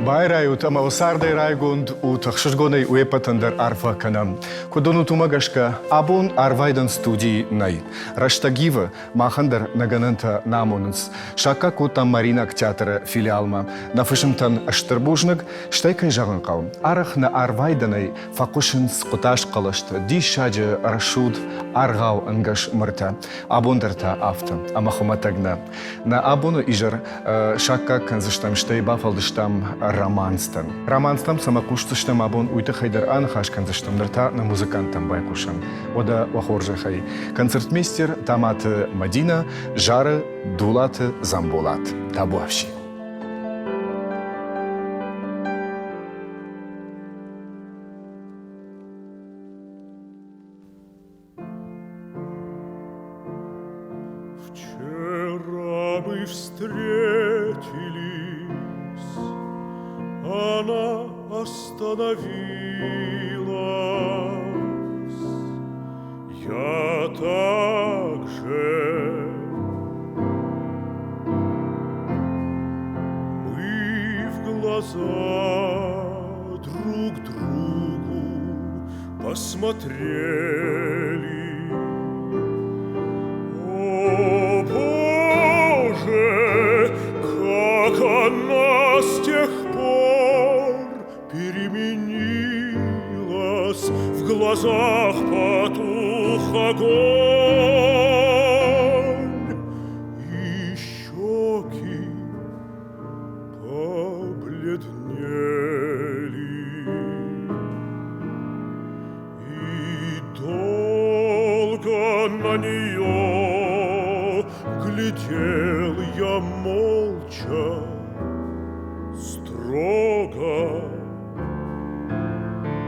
Байрают амаусардай райгунд утахшыргонай уепатандар арфа канам. Кудону тумагашка абун арвайдан студии най. Раштагива махандар нагананта намунс. Шака кутам маринак театра филиалма. Нафышымтан аштырбужныг штайкай жағын қауым. Арах на арвайданай факушынс куташ қалышты. Дишаджы рашуд аргау ангаш мырта. Абундарта авто. Амахуматагна. На абуну ижар шака канзыштам штай бафалдыштам романстан. Романстан самакуштыштам абон уйты хайдар анхашканзыштамдарта на музыкантам байкушам. Ода вахоржа хай. Концертмейстер таматы Мадина, жары дулаты замбулат. Табуавши. Вчера мы встретились, она остановилась. Я также. Мы в глаза друг другу посмотрели. О, Боже, как она с тех пор переменилась, в глазах потух огонь, и щеки побледнели, и долго на нее глядел я молча, строго.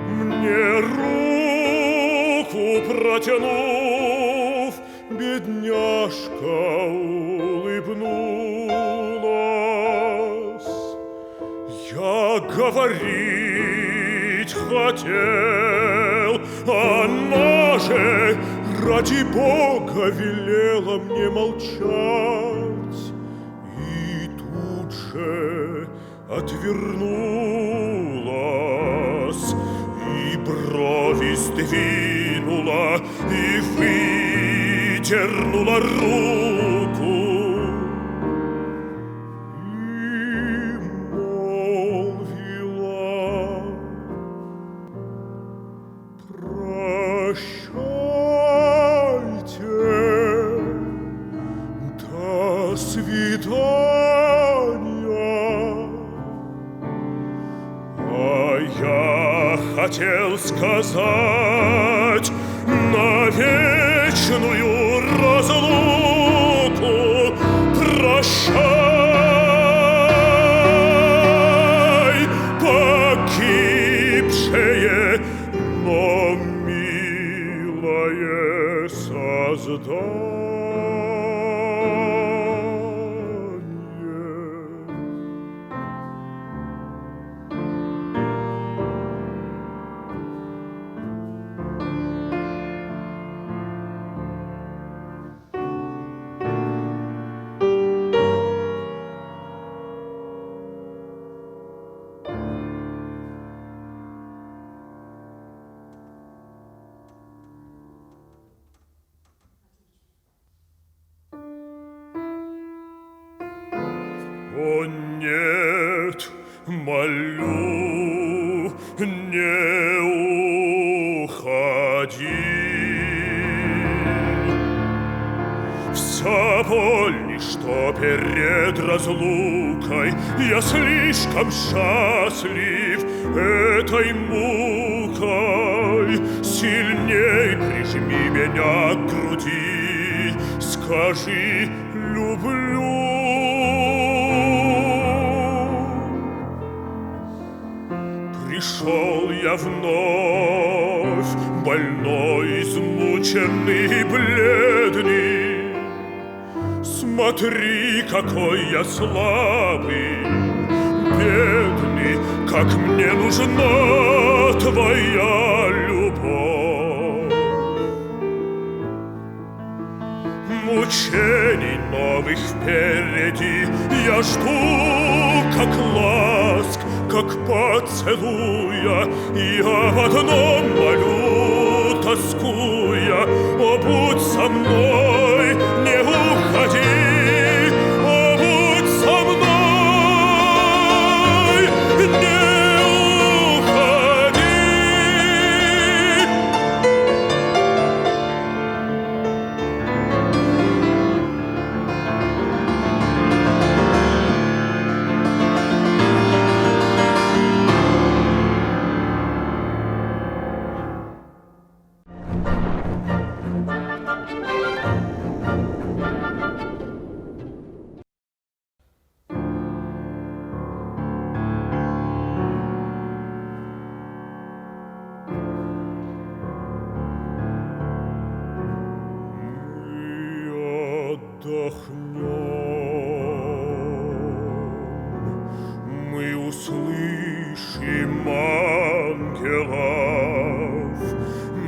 Мне руку протянув, бедняжка улыбнулась. Я говорить хотел, она же ради Бога велела мне молчать, и тут же отвернулась, и брови сдвинула, и выдернула руку, и молвила: прощайте, до свидания. А я хотел сказать на вечную разлуку прощай, погибшее, но милое создание. О, нет, молю, не уходи. Вся боль, что перед разлукой я слишком счастлив этой мукой. Сильней прижми меня к груди, скажи «люблю». Пришел я вновь, больной, измученный и бледный. Смотри, какой я слабый, бедный, как мне нужна твоя любовь. Мучений новых впереди я жду, как ласк, как поцелуя, я в одном молю, тоскуя: о, будь со мной, не уходи, о, будь со мной, не уходи. Мы услышим ангелов,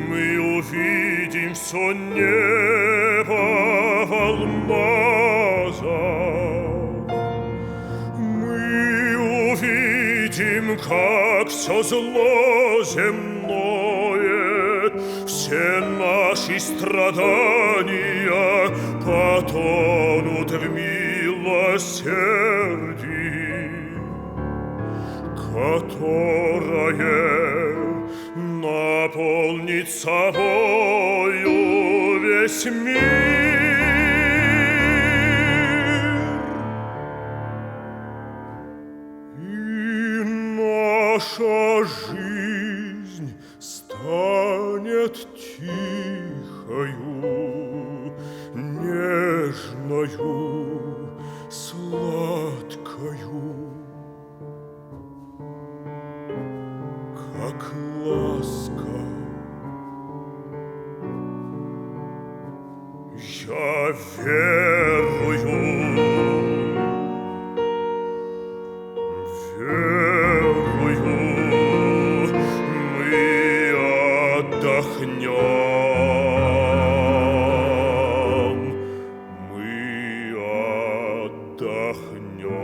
мы увидим все небо в алмазах, мы увидим, как все зло земное, все наши страдания потонут в милосердии, которое наполнит собою весь мир. И наша жизнь станет тихою, нежною, сладкою, как ласка. Я верую, мы отдохнем, мы отдохнем.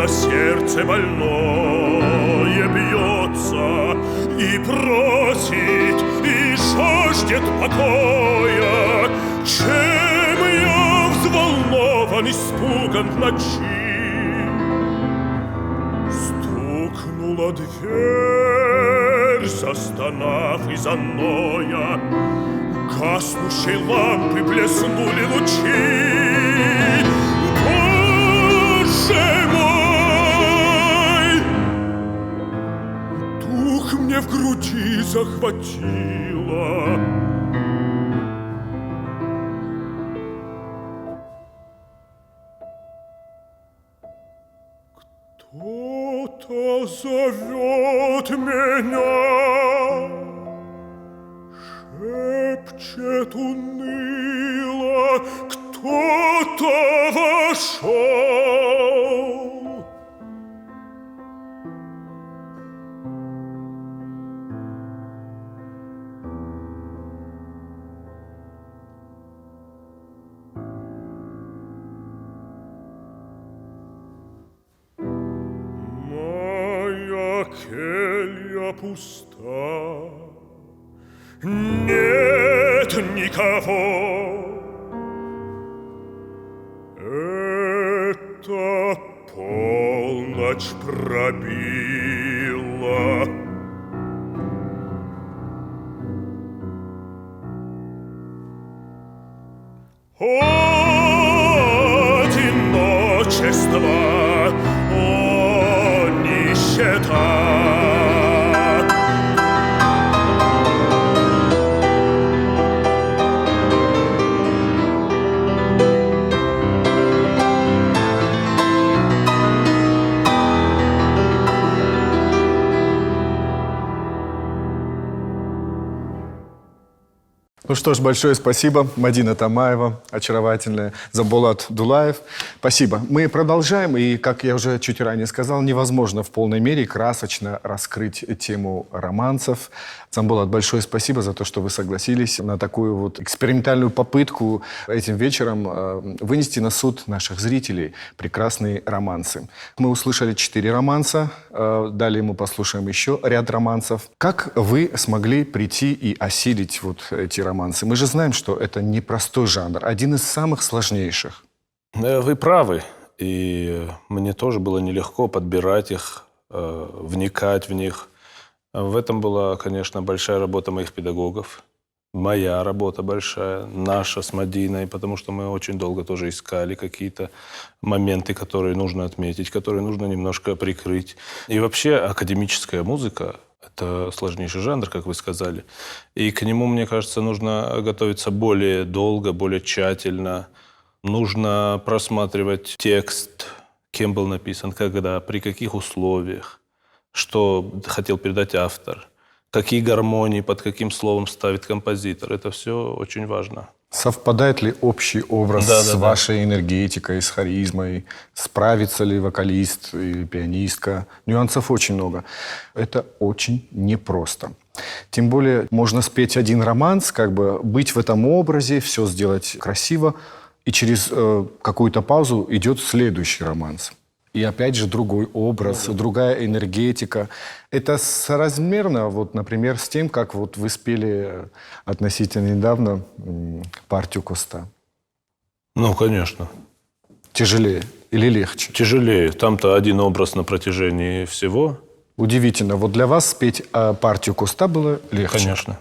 Сердце больное бьется и просит, и жаждет покоя. Чем я взволнован, испуган в ночи? Стукнула дверь, застонав и заноя, гаснущей лампы блеснули лучи. Боже мой! Мне в груди захватило. Кто-то зовет меня, шепчет уныло, кто-то вошел. Келья пуста, нет никого. Это полночь пробила. Одиночество, о, нищета. Ну что ж, большое спасибо. Мадина Тамаева, очаровательная, Заболат Дулаев. Спасибо. Мы продолжаем, и, как я уже чуть ранее сказал, невозможно в полной мере красочно раскрыть тему романсов. Заболат, большое спасибо за то, что вы согласились на такую вот экспериментальную попытку этим вечером вынести на суд наших зрителей прекрасные романсы. Мы услышали 4 романса, далее мы послушаем еще ряд романсов. Как вы смогли прийти и осилить вот эти романсы? Мы же знаем, что это непростой жанр, один из самых сложнейших. Вы правы. И мне тоже было нелегко подбирать их, вникать в них. В этом была, конечно, большая работа моих педагогов. Моя работа большая, наша с Мадиной, потому что мы очень долго тоже искали какие-то моменты, которые нужно отметить, которые нужно немножко прикрыть. И вообще академическая музыка – это сложнейший жанр, как вы сказали. И к нему, мне кажется, нужно готовиться более долго, более тщательно. Нужно просматривать текст, кем был написан, когда, при каких условиях, что хотел передать автор, какие гармонии, под каким словом ставит композитор. Это все очень важно. Совпадает ли общий образ с вашей энергетикой, с харизмой? Справится ли вокалист и пианистка? Нюансов очень много. Это очень непросто. Тем более можно спеть один романс, как бы быть в этом образе, все сделать красиво, и через какую-то паузу идет следующий романс. И опять же другой образ, другая энергетика. Это соразмерно, вот, например, с тем, как вот вы спели относительно недавно партию Коста. Ну, конечно. Тяжелее или легче? Тяжелее. Там-то один образ на протяжении всего. Удивительно. Вот для вас спеть партию Коста было легче? Конечно.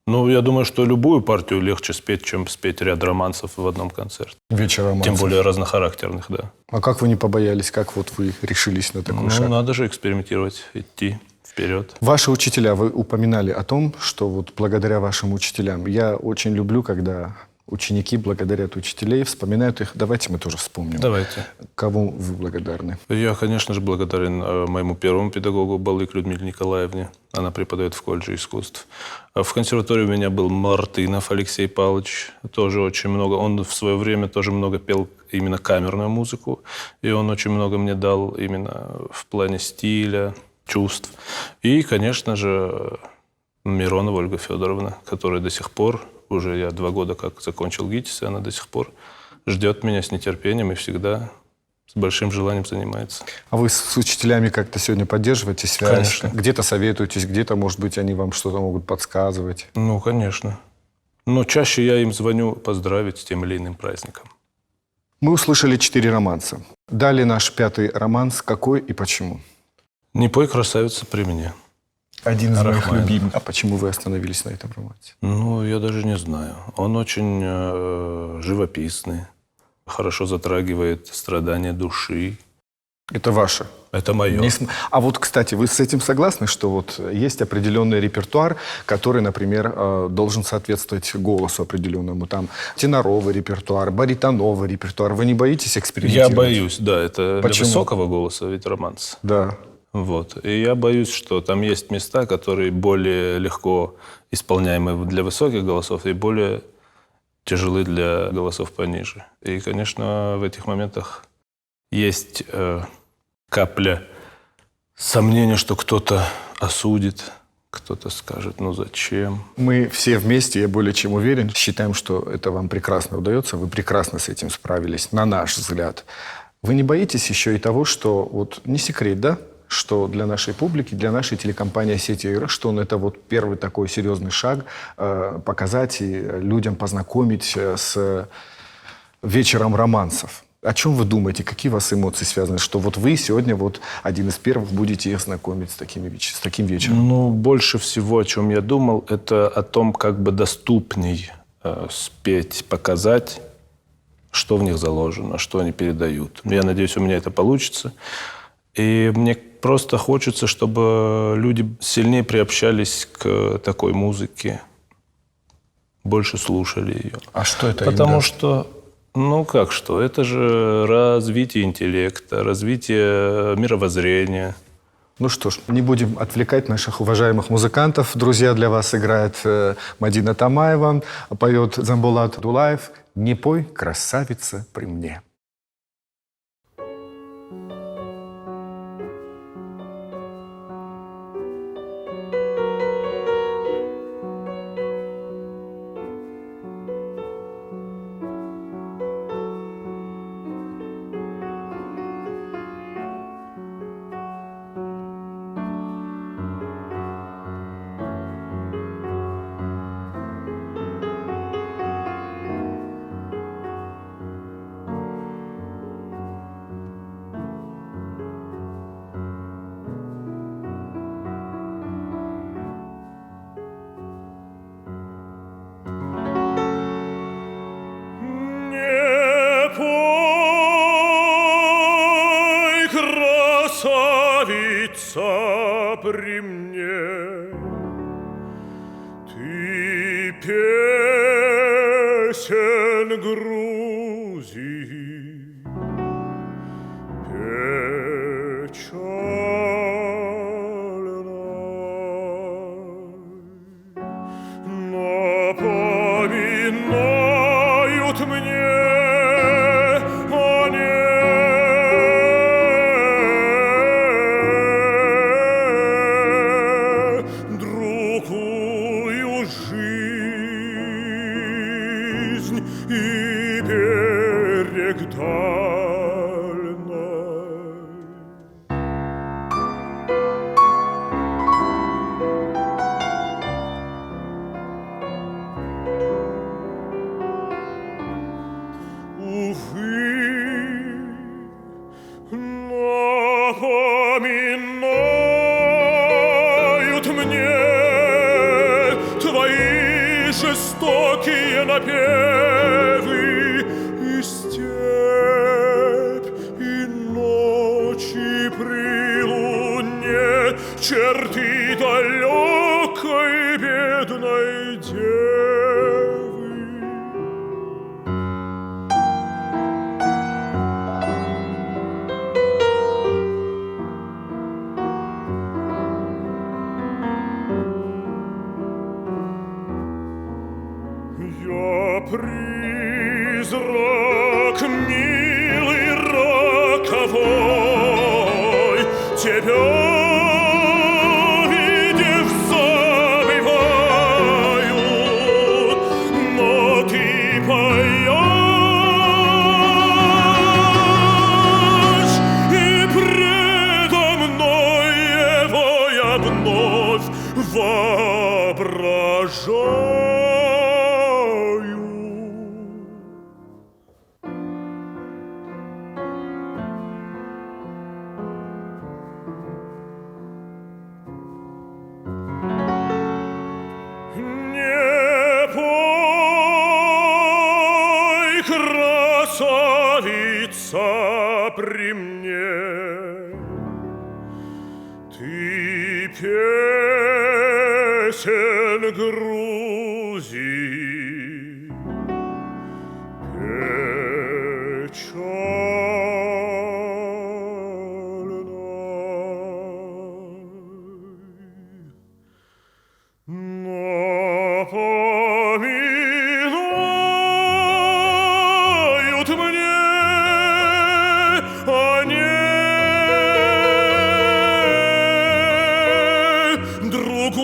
Ну, я думаю, что любую партию легче спеть, чем спеть ряд романсов в одном концерте. Вечер романсов. Тем более разнохарактерных, да. А как вы не побоялись? Как вот вы решились на такой шаг? Ну, надо же экспериментировать, идти вперед. Ваши учителя, вы упоминали о том, что вот благодаря вашим учителям. Я очень люблю, когда ученики благодарят учителей, вспоминают их. Давайте мы тоже вспомним. Давайте. Кому вы благодарны? Я, конечно же, благодарен моему первому педагогу Балык Людмиле Николаевне. Она преподает в колледже искусств. В консерватории у меня был Мартынов Алексей Павлович. Тоже очень много. Он в свое время тоже много пел именно камерную музыку. И он очень много мне дал именно в плане стиля, чувств. И, конечно же, Миронова Ольга Федоровна, которая до сих пор, уже я 2 года как закончил ГИТИС, и она до сих пор ждет меня с нетерпением и всегда с большим желанием занимается. А вы с учителями как-то сегодня поддерживаете связь? Конечно. Где-то советуетесь, где-то, может быть, они вам что-то могут подсказывать? Ну, конечно. Но чаще я им звоню поздравить с тем или иным праздником. Мы услышали 4 романса. Далее наш 5-й романс. Какой и почему? «Не пой, красавица, при мне». Один из моих Рахманинов. любимых. А почему вы остановились на этом романсе? Ну, я даже не знаю. Он очень живописный, хорошо затрагивает страдания души. Это ваше? Это мое. А вот, кстати, вы с этим согласны, что вот есть определенный репертуар, который, например, должен соответствовать голосу определенному? Там теноровый репертуар, баритоновый репертуар. Вы не боитесь экспериментировать? Я боюсь, да. Это Почему? для высокого голоса ведь романс. Да. Вот. И я боюсь, что там есть места, которые более легко исполняемы для высоких голосов и более тяжелы для голосов пониже. И, конечно, в этих моментах есть капля сомнения, что кто-то осудит, кто-то скажет, ну зачем? Мы все вместе, я более чем уверен, считаем, что это вам прекрасно удается, вы прекрасно с этим справились, на наш взгляд. Вы не боитесь еще и того, что, вот не секрет, да, что для нашей публики, для нашей телекомпании «Осетия Игра», что он это вот первый такой серьезный шаг показать и людям познакомить с вечером романсов. О чем вы думаете? Какие у вас эмоции связаны? Что вот вы сегодня вот один из первых будете их знакомить с таким вечером? Ну, больше всего, о чем я думал, это о том, как бы доступней спеть, показать, что в них заложено, что они передают. Я надеюсь, у меня это получится. И мне просто хочется, чтобы люди сильнее приобщались к такой музыке, больше слушали ее. А что это Потому что, ну как что, это же развитие интеллекта, развитие мировоззрения, Ну что ж, не будем отвлекать наших уважаемых музыкантов. Друзья, для вас играет Мадина Тамаева, поет Замбулат Дулаев «Не пой, красавица, при мне». Не пой, красавица, при мне, ты песен Грузии печальной, напоминают мне о ней другую жизнь и берег дальной. Увы, напоминают мне твои жестокие напевы и степь, и ночи при луне, черты далекой бедной девы. Я призрак, милый роковой, тебя, видев, забываю, но ты поешь, и предо мной его я вновь воображаю. Не пой, красавица, при мне, ты песен Грузии печальной, напоминают мне о ней другую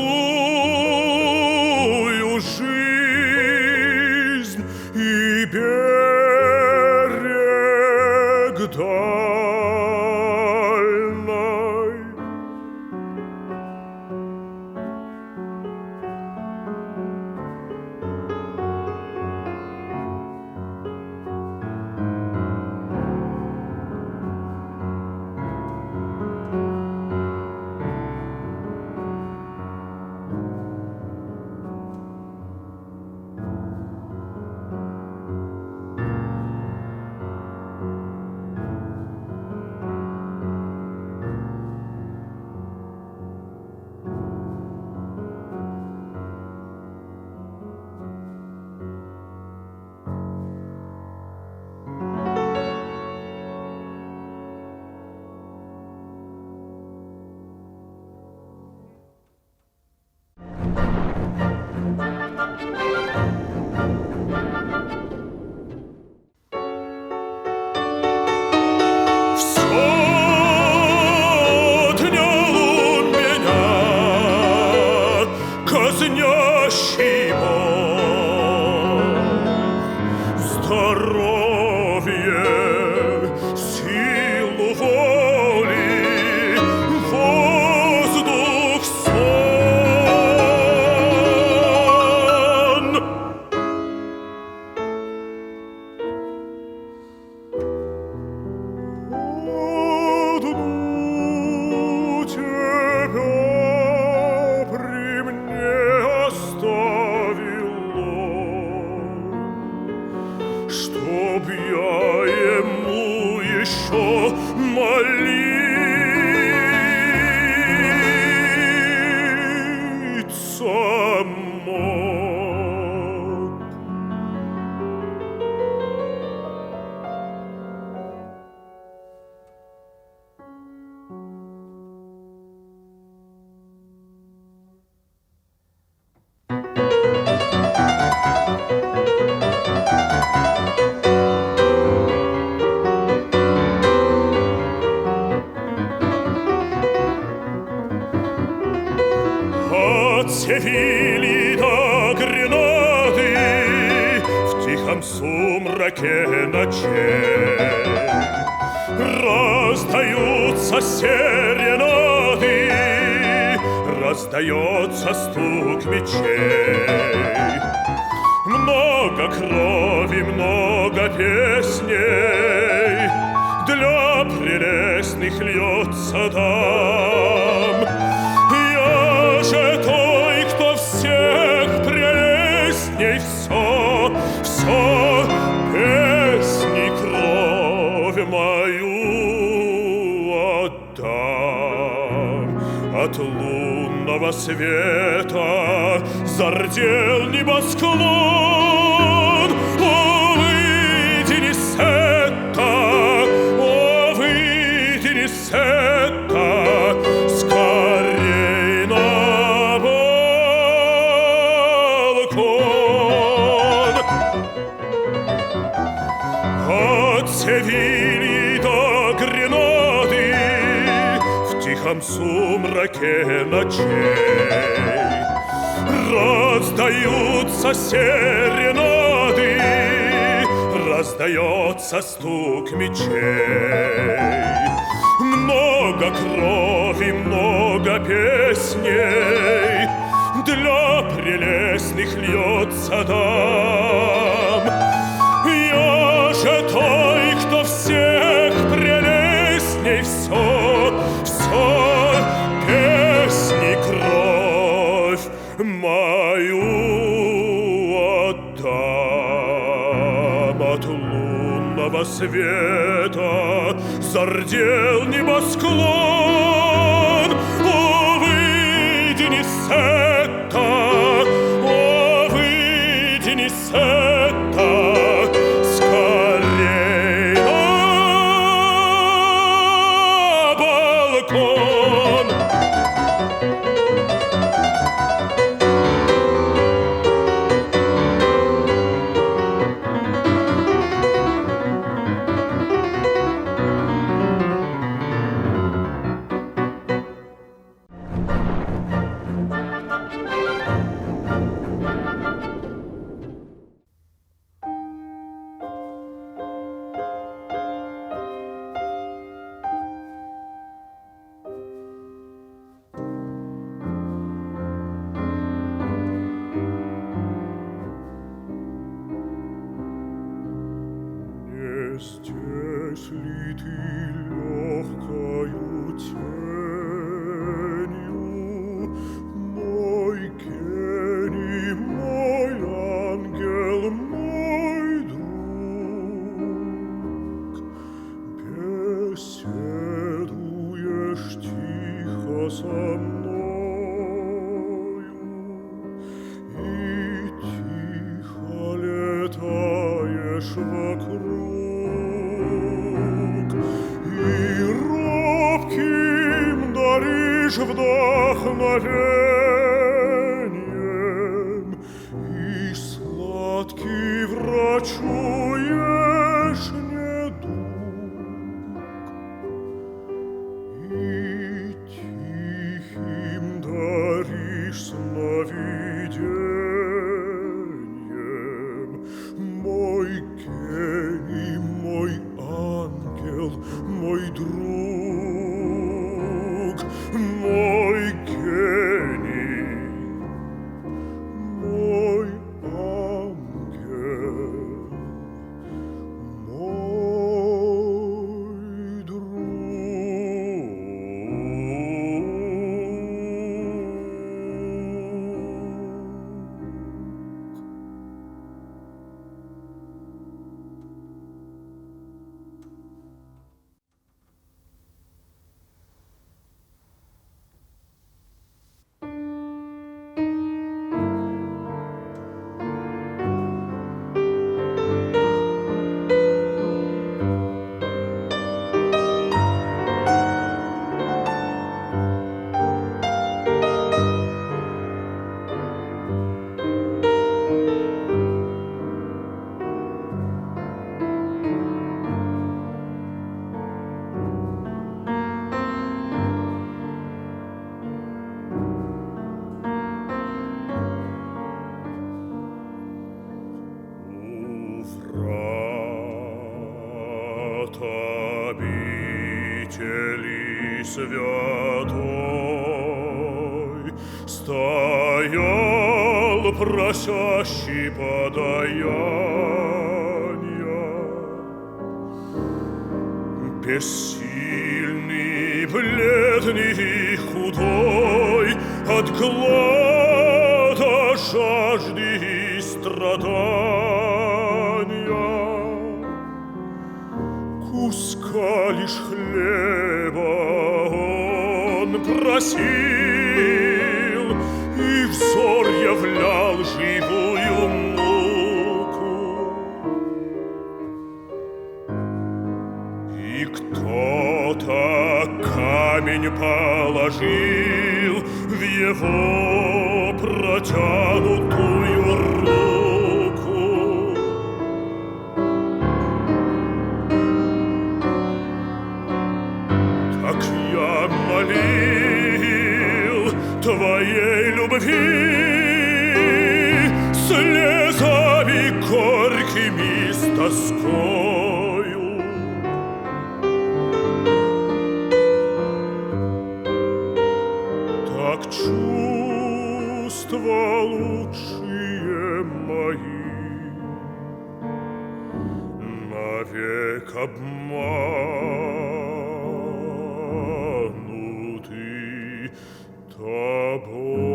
всемогущий Бог, здоровье, силу воли, воздух, сон. Одну тебя при мне оставил он, чтоб я ему еще молиться мог. От Севильи до Гренады в тихом сумраке ночей раздаются серенады, раздается стук мечей. Много крови, много песней для прелестных льется там. Я же той, кто всех прелестней, все песни, кровь мою отдам. От лунного света зардел небосклон. О, выйди, Нисетта, о, выйди, Нисетта, скорей на балкон. От Севильи до Гренады в тихом сумраке ночей раздаются серенады, раздается стук мечей. Много крови, много песней для прелестных льется там. Я же той, кто всех прелестней, все песни, кровь мою отдам. От лунного света зардел небосклон. О, выйди, Нисетта, о, выйди, Нисетта, скорей на балкон. Здесь ли ты легкою тенью, мой гений, мой ангел, мой друг? Беседуешь тихо со мною и тихо летаешь вокруг. Вдохновением и сладкий врачуешь недуг, и тихим даришь сновидение. святой, стоял просящий подаяния. Бессильный, бледный и худой, от глада, жажды и страдания. Куска лишь хлеба он просил, и взор являл живую муку. И кто-то камень положил в его протянутую руку. Так я молил твоей любви слезами горькими с тоскою. Так чувства лучшие мои навек обмануты тобою.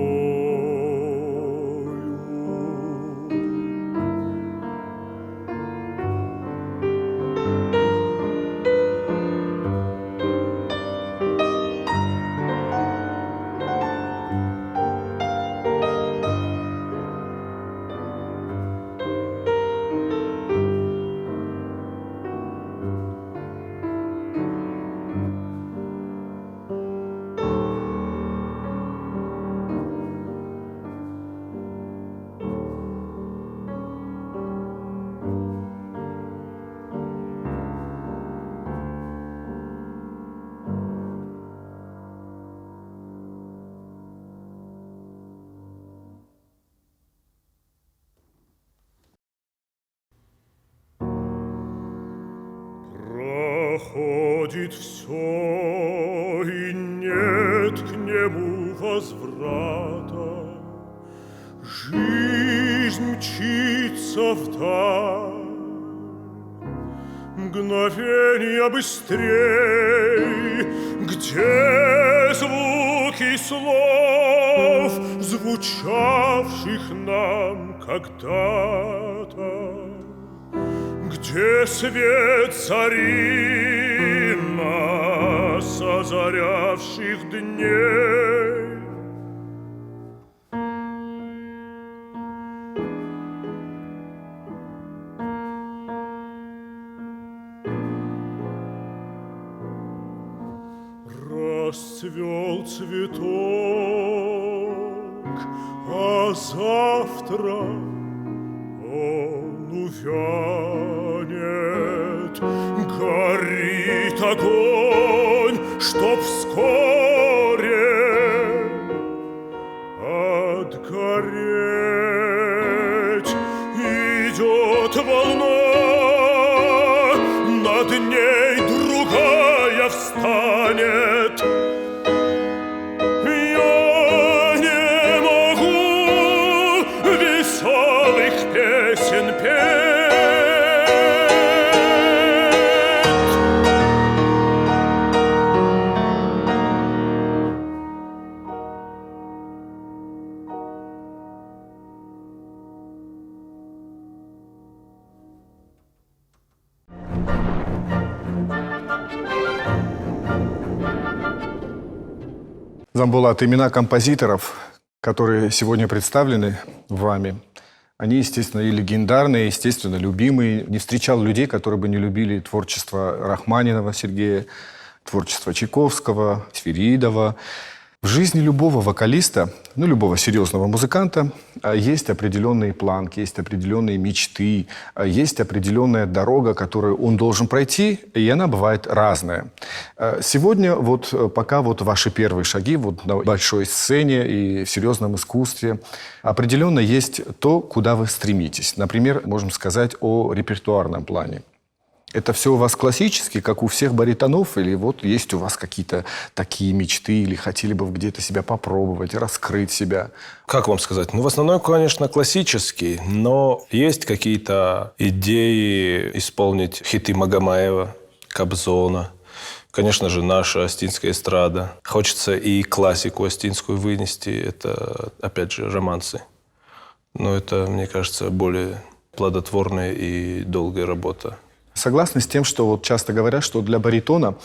Проходит все, и нет к нему возврата. Жизнь мчится вдаль, мгновенья быстрей, где звуки слов, звучавших нам когда-то. Где свет зари нас озарявших дней? Расцвел цветок, а завтра он увянет. Горит огонь, чтоб вскоре отгореть. Идет волна, над ней другая встанет. Я не могу веселых песен петь. Замбулат, имена композиторов, которые сегодня представлены вами, они, естественно, и легендарные, естественно, любимые. Не встречал людей, которые бы не любили творчество Рахманинова Сергея, творчество Чайковского, Свиридова. В жизни любого вокалиста, любого серьезного музыканта есть определенные планки, есть определенные мечты, есть определенная дорога, которую он должен пройти, и она бывает разная. Сегодня пока ваши первые шаги на большой сцене и в серьезном искусстве, определенно есть то, куда вы стремитесь. Например, можем сказать о репертуарном плане. Это все у вас классический, как у всех баритонов, или вот есть у вас какие-то такие мечты, или хотели бы вы где-то себя попробовать, раскрыть себя? Как вам сказать? Ну, в основном, конечно, классический, но есть какие-то идеи исполнить хиты Магомаева, Кобзона. Конечно же, наша астинская эстрада. Хочется и классику астинскую вынести. Это, опять же, романсы. Но это, мне кажется, более плодотворная и долгая работа. Согласны с тем, что вот часто говорят, что для баритона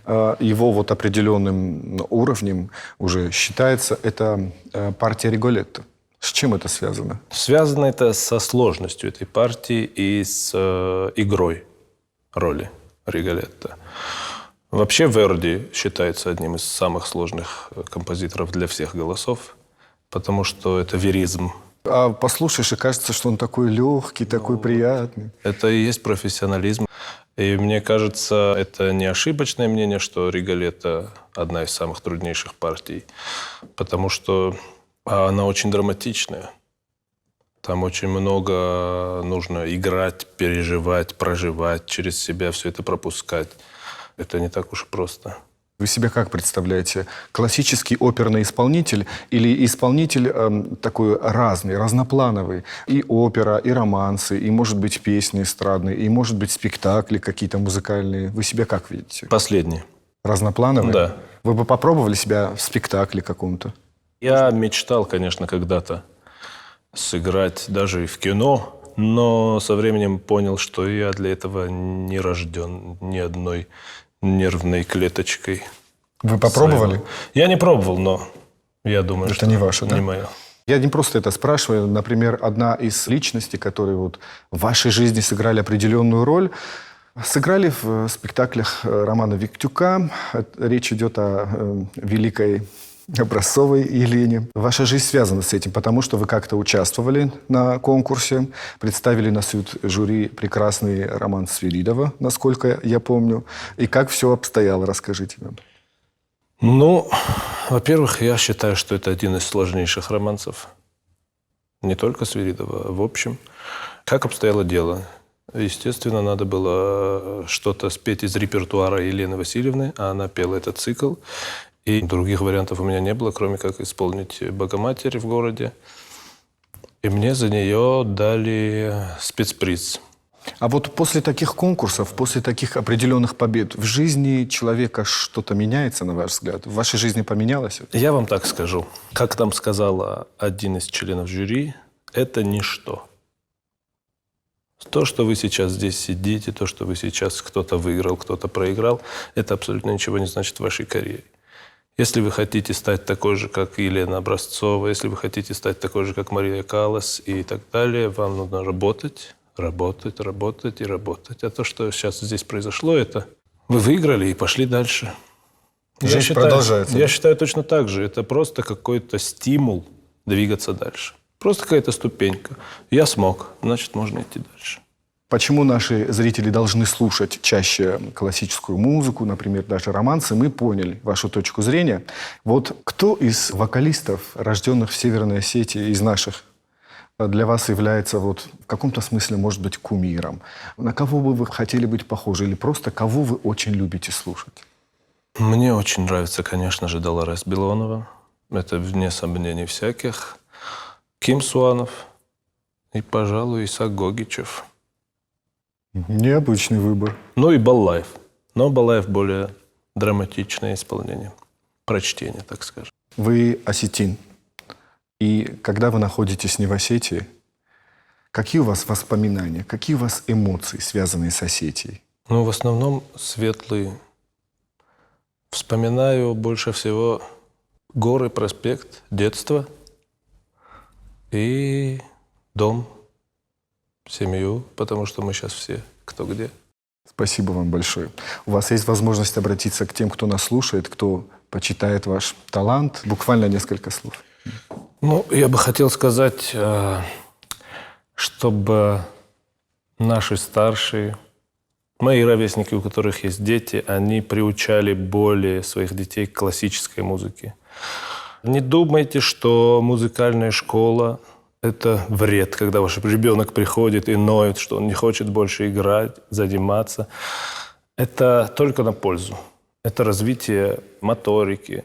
его вот определенным уровнем уже считается это партия Риголетто. С чем это связано? Связано это со сложностью этой партии и с игрой роли Риголетто. Вообще Верди считается одним из самых сложных композиторов для всех голосов, потому что это веризм. А послушаешь, и кажется, что он такой легкий, такой приятный. Это и есть профессионализм. И мне кажется, это не ошибочное мнение, что Риголетто одна из самых труднейших партий, потому что она очень драматичная. Там очень много нужно играть, переживать, проживать, через себя все это пропускать. Это не так уж и просто. Вы себя как представляете? Классический оперный исполнитель или исполнитель такой разный, разноплановый? И опера, и романсы, и, может быть, песни эстрадные, и, может быть, спектакли какие-то музыкальные. Вы себя как видите? Последний. Разноплановый? Да. Вы бы попробовали себя в спектакле каком-то? Я мечтал, конечно, когда-то сыграть даже и в кино, но со временем понял, что я для этого не рожден ни одной нервной клеточкой. Вы попробовали? Я не пробовал, но я думаю, Это что не ваше, да? не мое. Я не просто это спрашиваю. Например, одна из личностей, которые вот в вашей жизни сыграли определенную роль, сыграли в спектаклях Романа Виктюка. Речь идет о великой Образцовой Елене. Ваша жизнь связана с этим, потому что вы как-то участвовали на конкурсе, представили на суд жюри прекрасный роман Свиридова, насколько я помню. И как все обстояло, расскажите нам. Ну, во-первых, я считаю, что это один из сложнейших романсов. Не только Свиридова, а в общем. Как обстояло дело? Естественно, надо было что-то спеть из репертуара Елены Васильевны, а она пела этот цикл. И других вариантов у меня не было, кроме как исполнить «Богоматерь» в городе. И мне за нее дали спецприз. А вот после таких конкурсов, после таких определенных побед, в жизни человека что-то меняется, на ваш взгляд? В вашей жизни поменялось? Я вам так скажу. Как там сказала один из членов жюри, это ничто. То, что вы сейчас здесь сидите, то, что вы сейчас кто-то выиграл, кто-то проиграл, это абсолютно ничего не значит в вашей карьере. Если вы хотите стать такой же, как Елена Образцова, если вы хотите стать такой же, как Мария Каллас и так далее, вам нужно работать, работать, работать и работать. А то, что сейчас здесь произошло, это вы выиграли и пошли дальше. Жизнь продолжается. Я считаю точно так же. Это просто какой-то стимул двигаться дальше. Просто какая-то ступенька. Я смог, значит, можно идти дальше. Почему наши зрители должны слушать чаще классическую музыку, например, даже романсы, мы поняли вашу точку зрения. Вот кто из вокалистов, рожденных в Северной Осетии, из наших, для вас является вот в каком-то смысле, может быть, кумиром? На кого бы вы хотели быть похожи или просто кого вы очень любите слушать? Мне очень нравится, конечно же, Долорес Белонова. Это вне сомнений всяких. Ким Суанов и, пожалуй, Исаак Гогичев. Необычный выбор. Ну и Баллаев. Но Баллаев более драматичное исполнение. Прочтение, так скажем. Вы осетин. И когда вы находитесь не в Осетии, какие у вас воспоминания, какие у вас эмоции, связанные с Осетией? Ну, в основном светлые. Вспоминаю больше всего горы, проспект, детство и дом, семью, потому что мы сейчас все кто где. Спасибо вам большое. У вас есть возможность обратиться к тем, кто нас слушает, кто почитает ваш талант. Буквально несколько слов. Ну, я бы хотел сказать, чтобы наши старшие, мои ровесники, у которых есть дети, они приучали более своих детей к классической музыке. Не думайте, что музыкальная школа – Это вред, когда ваш ребенок приходит и ноет, что он не хочет больше играть, заниматься. Это только на пользу. Это развитие моторики,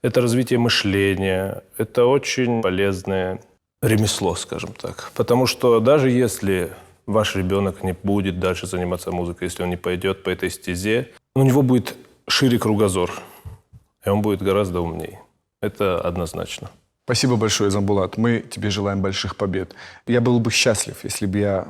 это развитие мышления. Это очень полезное ремесло, скажем так. Потому что даже если ваш ребенок не будет дальше заниматься музыкой, если он не пойдет по этой стезе, у него будет шире кругозор, и он будет гораздо умнее. Это однозначно. Спасибо большое, Замбулат. Мы тебе желаем больших побед. Я был бы счастлив, если бы я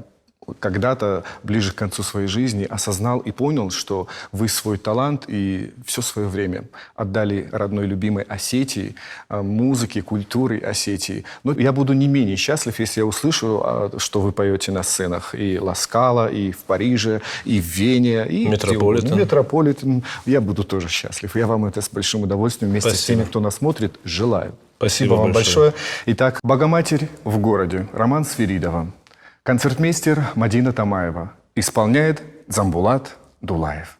когда-то, ближе к концу своей жизни, осознал и понял, что вы свой талант и все свое время отдали родной любимой Осетии, музыке, культуре Осетии. Но я буду не менее счастлив, если я услышу, что вы поете на сценах и Ла Скала, и в Париже, и в Вене, и Метрополитен. Метрополитен. Я буду тоже счастлив. Я вам это с большим удовольствием вместе с теми, кто нас смотрит, желаю. Спасибо вам большое. большое. Итак, «Богоматерь в городе», Роман Свиридова. Концертмейстер Мадина Тамаева. Исполняет Замбулат Дулаев.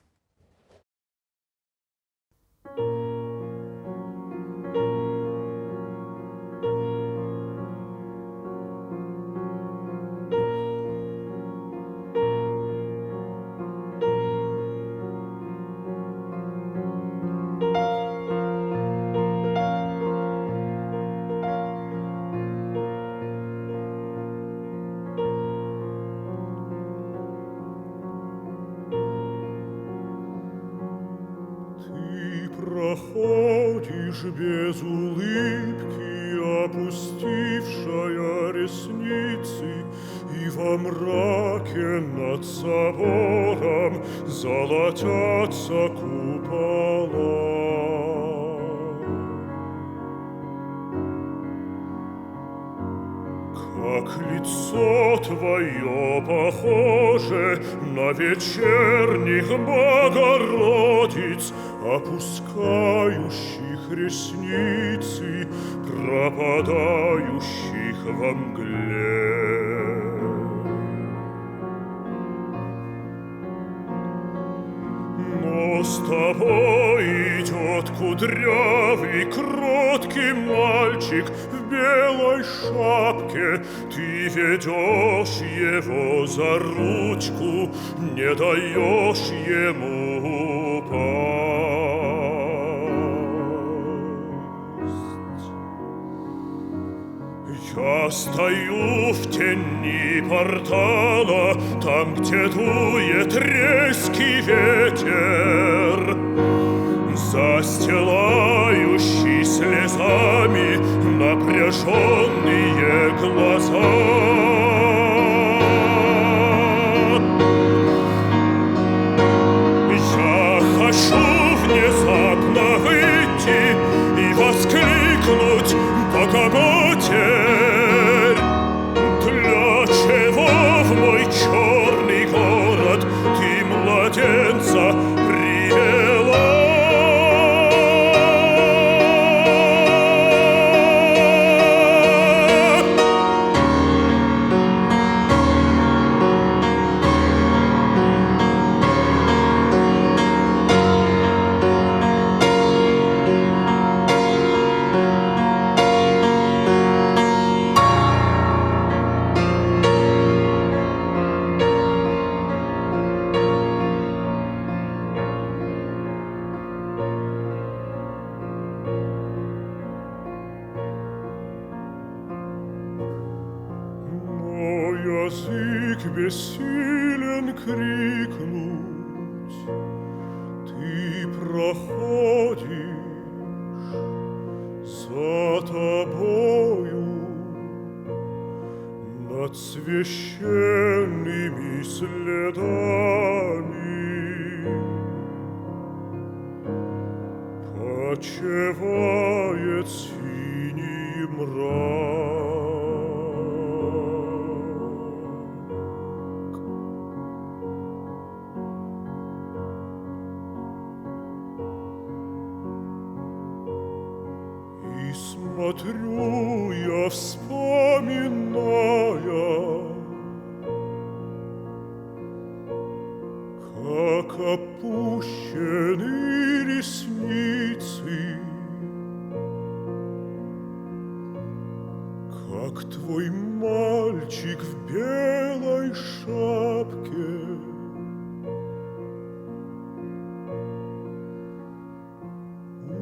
Проходишь без улыбки, опустившая ресницы, и во мраке над собором золотятся купола. Как лицо твое похоже на вечерних Богородиц, опускающих ресницы, пропадающих во мгле. Но с тобой идет кудрявый, кроткий мальчик в белой шапке. Ты ведешь его за ручку, не даешь ему упасть. Я стою в тени портала, там, где дует резкий ветер, застилающий слезами напряженные глаза. Я хочу внезапно выйти и воскликнуть: Богоматерь, для чего в мой черный город ты младенца привела? Язык бессилен крикнуть, ты проходишь, за тобою над священными следами почивает синий мрак. И смотрю я, вспоминая, как опущены ресницы, как твой мальчик в белой шапке. На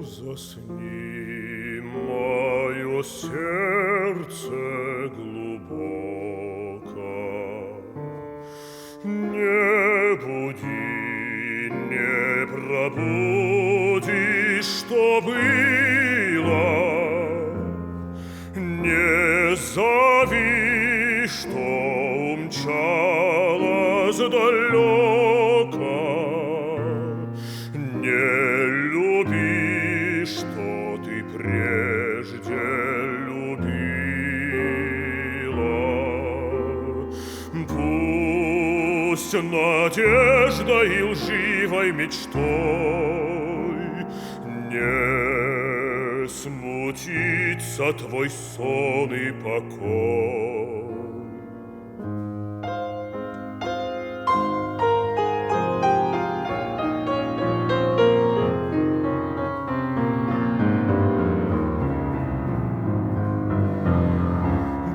Засни, мое сердце глубоко, не буди, не пробуди, что было, не зови, что умчалось далеко, не люби, что ты прежде любила. Пусть надеждой и лживой мечтой не смутится твой сон и покой.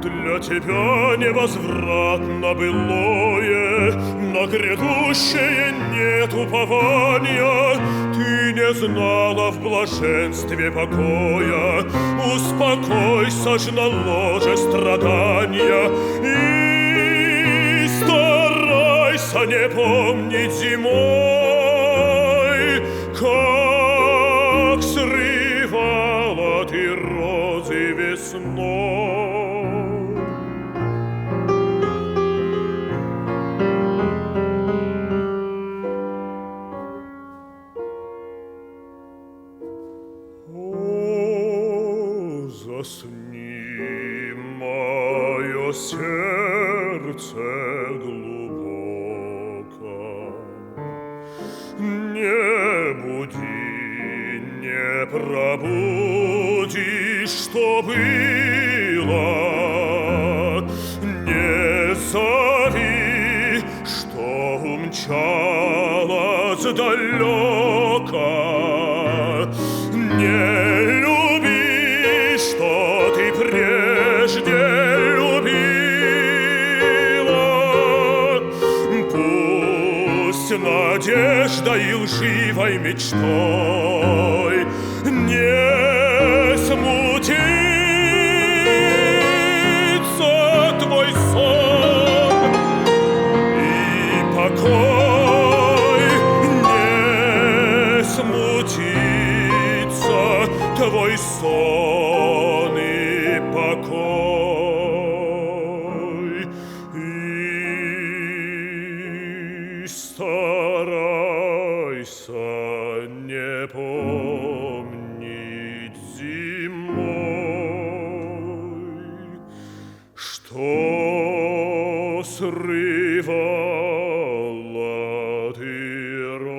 Для тебя невозвратно былое, на грядущее нет упования. Ты не знала в блаженстве покоя, успокойся ж на ложе страдания и старайся не помнить зимой, как срывала ты розы весной. Засни, мое сердце глубоко, не буди, не пробуди, что было, не зови, что умчалось далеко, не люби, что ты прежде любила. Пусть надеждой и лживой мечтой не смутится твой сон и покой, не смутится твой сон и покой, и старайся не помнить что срывала ты розы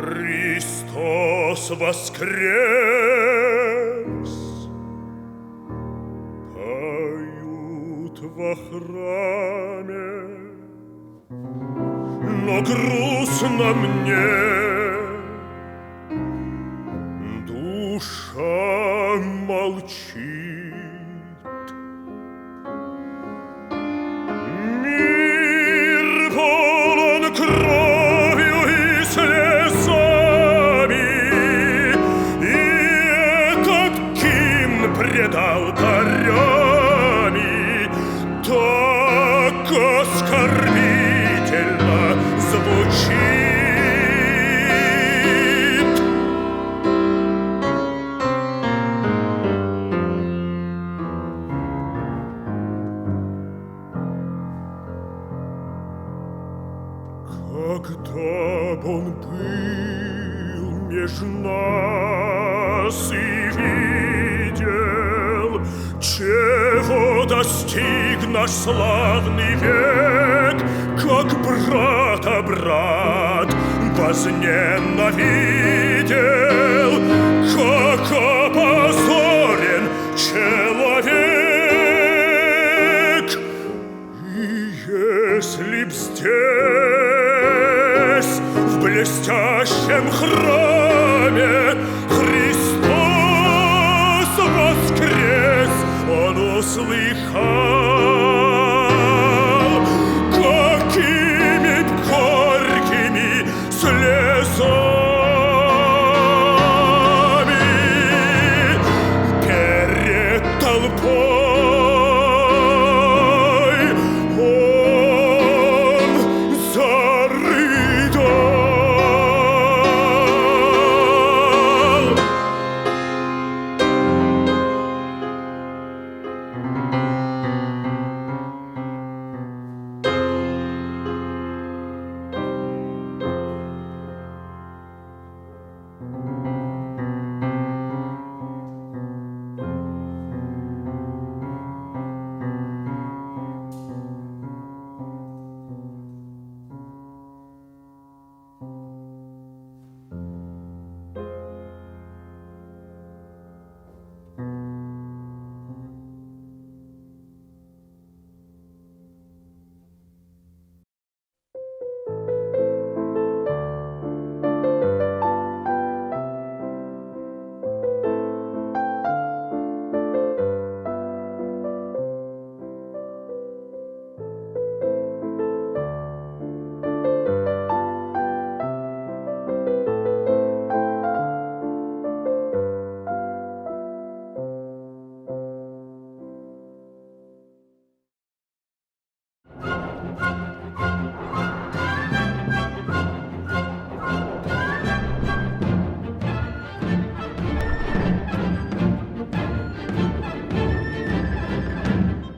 Христос воскрес! Поют во храме, но грустно мне, душа молчит. Мир полон кровью и слезами, и этот гимн пред алтарями так оскорбительно звучит. Когда б он был меж нас и видел, чего достиг наш славный век, как брата брат возненавидел, как опозорен человек. И если б здесь, в блестящем храме, Христос воскрес, он услыхал, какими горькими слезами перед толпой